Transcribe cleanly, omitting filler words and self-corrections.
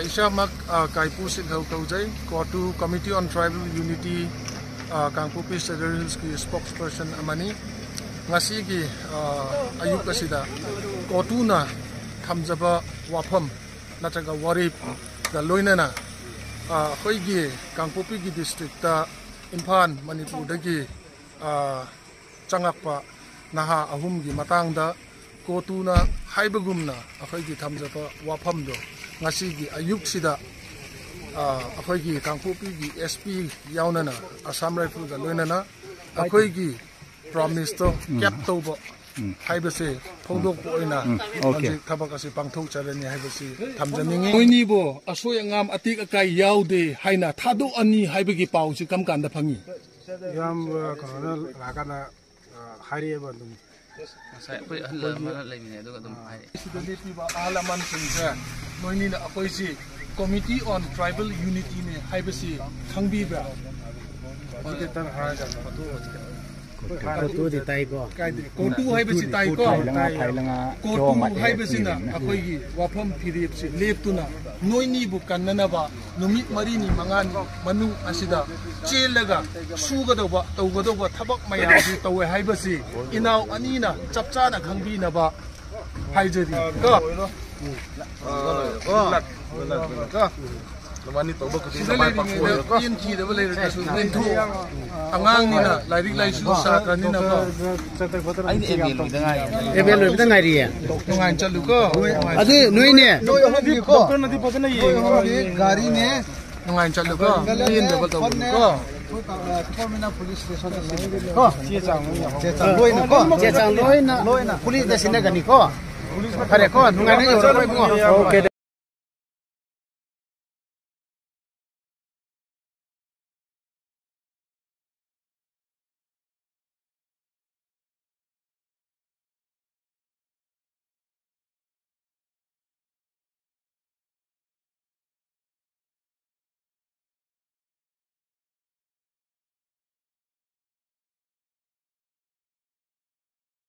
Ishamak Kaipu Silhau Kaujai, Kotu Committee on Tribal Unity, Kangpupi Cedar Hills ki spokesperson amani. Ngasi ki ayuk kasida Kotu na thamjaba wafam natraga warip da loinana khoigi Kangpupi ki district ta Imphal Manipur dagi changakpa naha ahum gi matang da Kotu na haibagumna khoigi thamjaba wafam do ngasi gi ayuk sida khoigi Kangpupi gi SP yaunana Assam Rifle da loinana khoigi promise to cap to haibase phongdok poina thabak asi pangthok charani haibase thamjaningi noini bo asoi angam atik akai yaude haina thado ani haibagi pawsi kam kanda phangi yam kana lagana harieba dum sai pui halla leimine do dum hai sidani piba alaman singja noini na akoisi Committee on Tribal Unity ne haibase khangbi ba tar ha ja Kotu di tai ko. Kotu haibasi tai ko. Kotu haibasi na akoigi wafam phirip si leptuna noini bu kannanaba numit marini mangani manu asida chelaga sugadoba tawgadoba thabak mayamji tawe haibasi inaw anina chapchana khangbinaba haijari ko Lamani to ba kuti samay pakul ko yin ki da bale da su into angang ni na lairik lai su sa kan ni na ba ai ebe da ngai Ebe lo bida ngai ri ya. ngai chalu ko Adu noi ne. noi hobi ko doktor nadi padana ye gari ne ngai chalu ko yin da ba to ko Formina police station ko che chang loi na Che chang loi na police da sinna gani ko. Kare ko ngai ne yo ko. Okay.